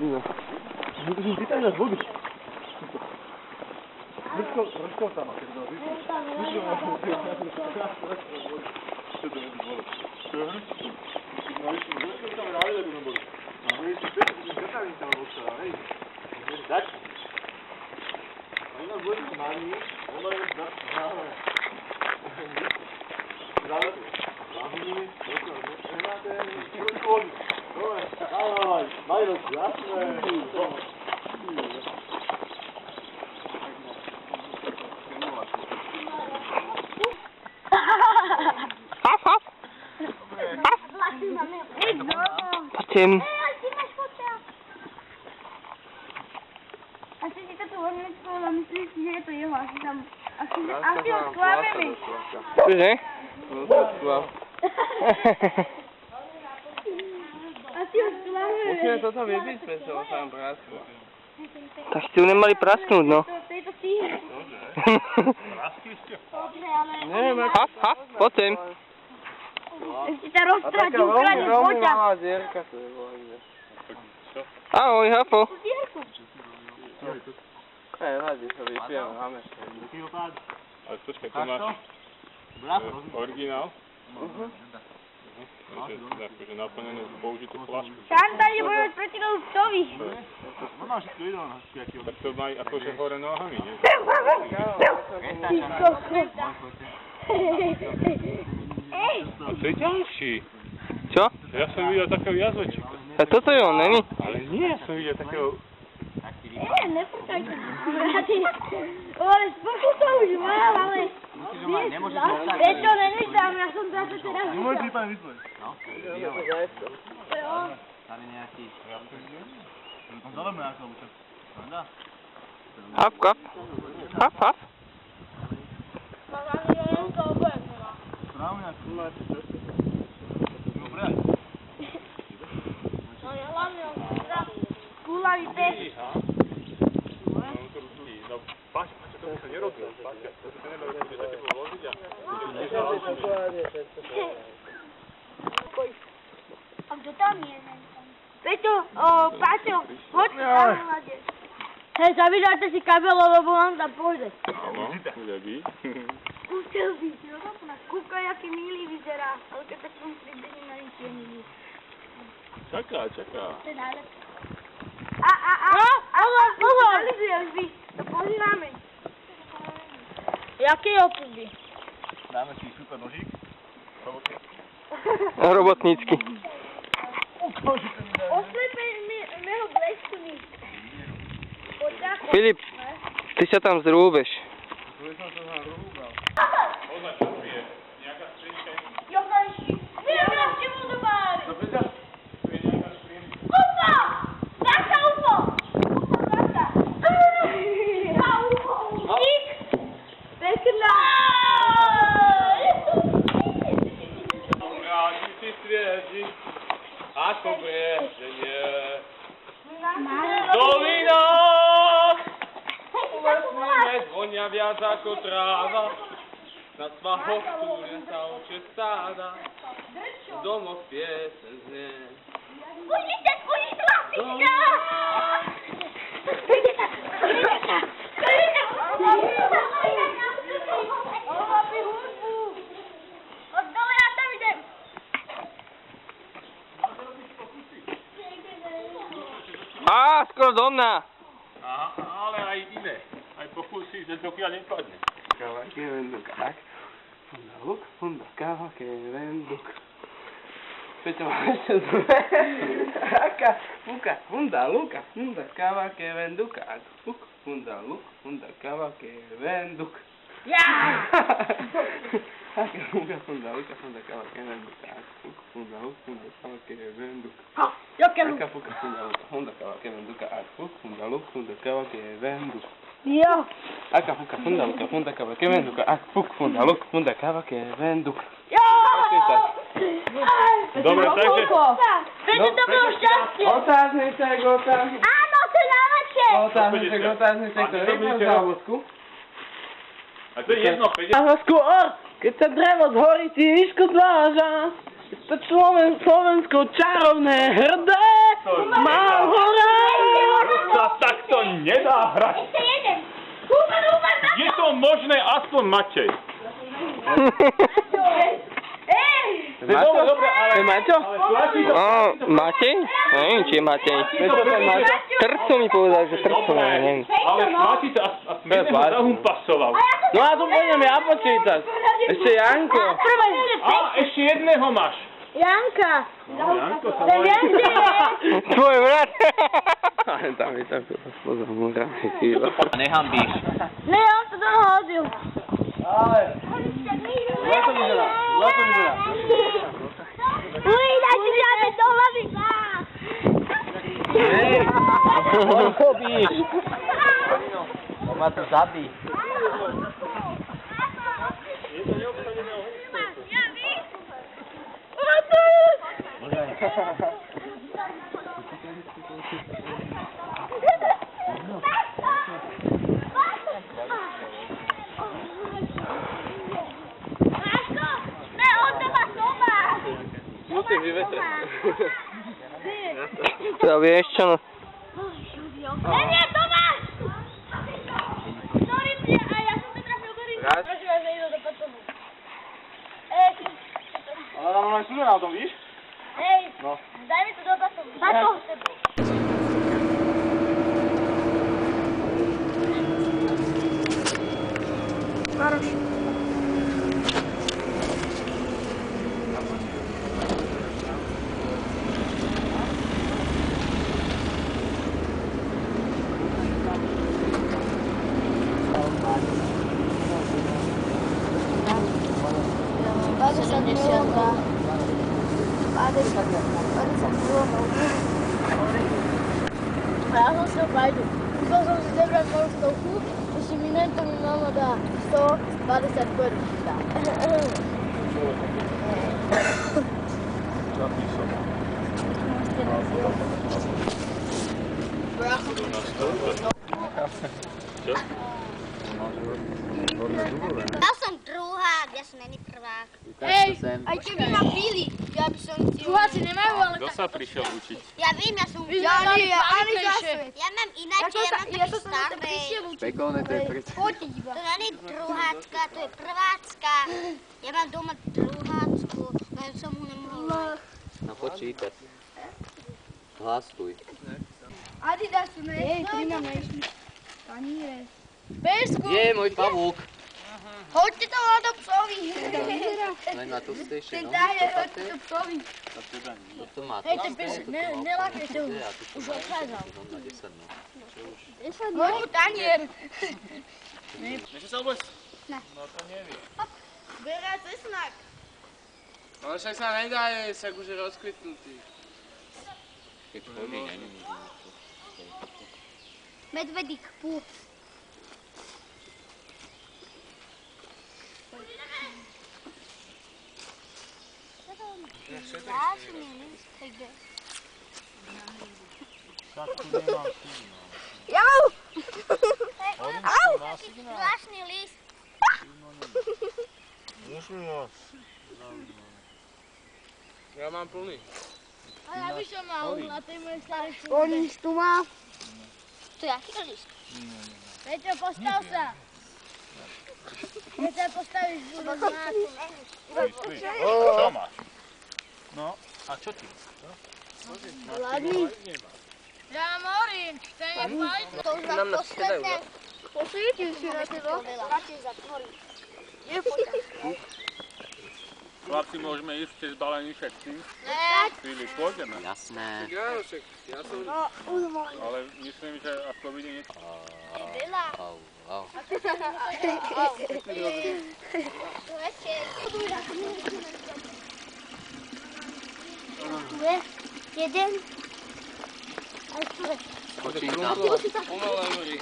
Vítaj nás vôbec. Vrškol tam, keď to vyšlo. Čo to nebudú bolo? Čo je hrčko? No vyšlo, vrškol tam rádi, aby sme boli. No ešte pět, když zakávím tam obstará, hej. Tak. Oni nás budú malí, ono je zdat, zále. Zále to. Záhodili, nemáte, trošku vody. Dobre, ahoj, Majro, jasné. Haf, haf. Haf. Poďte. Asi si to tu odnesol a myslíš si, že je to jeho, asi tam... Asi ho sklameme. Čože? Asi ho sklameme. Musíme toto vybiť, pretože ho tam prasklo. Tak ste ju nemali prasknúť, no. To je to síhr. Praskli ste? Dobre, ale... Neviem, Haf, haf, poďte. Ešte ťa roztráti, ukradne poťa. Malá dierka to je vojde. Ahoj, Hafo. Tu dierku. Nevadí, to vypijeme, máme. Ale počkaj, to máš originál? Akože naplnenú použitú flašku. Šanta ide bojovať proti tomu psovi. No máš všetko jedno na špiaky. Tak to maj akože hore nohami, nie? A to je ďalší. Čo? Ja som videl takého jazvečika. A toto je on, není? Ale nie, som videl takého... Nefúkaj to. Ale spolu to už mám, ale... Vieš čo, nevyzdám, ja som zase teraz vyzdám. Môj prípad vyzvoj. No, to je on. Tam je nejaký... Tam zaleme nejakého učať. Pravda? Haf, haf. Haf, haf. Mám ani len to obojem nemá. Správne, ako máte trošku. Dobre. No ja hlavne on kúlavý pes. No, páči, to by sa nerobilo. Páči, to by sa nerobilo, že také bolo ložiť a... A kto tam je? Peťo, Páťo, hoď tam hľade. Hej, zavídajte si kabelo, lebo on tam pôjde. Áno, ľabí. Skúšel byť, no kúkaj, aký milý vyzerá. Ale keď tak som pribehne na nič je milý. Čaká. To je najlepšie. Pozor! To pozývame. Jaký opuby? Dáme si super nožík. Robotnícky. Oslepejme ho bleskami. Filip, ty sa tam zrúbeš. Johanši, vieme na čemu do báry. Ufa! Zasa UFO! Zasa! UFO! Dík! Pekná! Rádi si svieti, ako brieždenie. Dolinách! Lesný med vonia viac ako tráva. Na svahoch túlia sa oče stáda. V domoch piesen znie. Spojite, chlapíčka! Od dole ja tam idem. Skoro do mňa. Aha, ale aj iné. Aj pokusí, že dokiaľ nepadne. Káva, kevenduk, ak. Funda luk, funda káva, kevenduk. Peťo má ešte zle. Aka, fuka, funda luka, funda káva, kevenduk, ak. Fuk, funda luk, funda káva, kevenduk. Ja! Aka, fuka, funda luka, funda káva, kevenduk, ak. Fuk, funda luk, funda káva, kevenduk. Jokeru! Aka, fuka, funda luka, funda káva, kevenduk, ak. Fuk, funda luk, funda káva, kevenduk. Jo! Aka, fuka, funda luka, funda káva, kevenduk, ak. Fuk, funda luk, funda káva, kevenduk. Jo! Dobre, takže... Peťo, to bolo šťastie! Otázniček. Áno, to je najlepšie! Otázniček, to je jedno závodku. A to je jedno, 50. A skôr, keď sa drevo zhorí, tížko zváža. To Slovensko čarovné hrdé, mám ho rád. nedá hrať. Ešte jeden. Húban, Je to možné, aspoň Matej. Maťo? Dobre, ale... To je Maťo? Ale platí to... Matej? Neviem, či je Matej. Vieš, čo ten Maťo? Trco mi povedal, že Trco, neviem. Ale platí to a sme ho zahumpasoval. No a tu budem ja počítať. Ešte Janko. A ešte jedného máš. Janka. Janko sa To je volá. Janka. Tvoj brat. Ale tam je tak spoza múra. Nehambíš. Ne, on to toho hodil. Ale... Zlato vyzerá. Uj, daj si ďalej do hlavy. Hej. Čo robíš? On ma tu zabí. Musím vyvetrať. To vieš čo, no. Nie, Tomáš! Sorry, a ja som to trafil do ringu. Raz. Prosím vás, nejdu do patomu. Ale tam máme studená na tom, víš? Hej, No. daj mi to do patomu. Pato! Ja som si opájdu. Musel som si zebrať moju stovku, ešte minento mi mama dá 120 korun. Ja som druhák, ja som není prvák. Hej, aj keby ma pili, ja by som ti... Druháci nemajú, ale Kto sa prišiel učiť? Ja viem, ja som... Ja ani zase. Ja mám ináč, ja mám taký starý. Pekolné to je prísť. Fotiť iba. To není druhácka, to je prvácka. Ja mám doma druhácku, len som mu nemohla. No počítať. Hlasuj. Adidas sú nejsť. Hej, Trina nejsť. Paníre. Pesku! Je môj pavúk. Hoďte to do psovi. Len na to stejšie, Ten no. daje, hoďte to psovi. To má Hej, ten pesek, nelákajte ho. Už odchádzal. Hoď mu tanier. Nechce sa obleť? No to nevie. Berá cesnak. Ale však sa nedá jesť, ak už je rozkvitnutý. Keď chodí, není. Medvedík, pú. Ja som je Jau! Au! Taký zvláštny list. Ja mám plný. A ja by som mal na tej mojej starej škole. On nič tu má. To je aký list? Peťo, postav sa. Keď sa postavíš, budú znát. Čo máš? No, a čo ty? Hladný. Ja mám orange, ten je fajn. To už mám posledné. Posvítil si na teba. Radšej zatvorí. Je poďa. Chlapci, môžeme ísť cez balení všetci? Ne. Chvíli, pôjdeme. Jasné. Jánošek, ja som... No, už môj. Ale myslím, že ako vidí niečo. Byla. Au, au. Večer. Jeden. Počítam. Pomalé horí.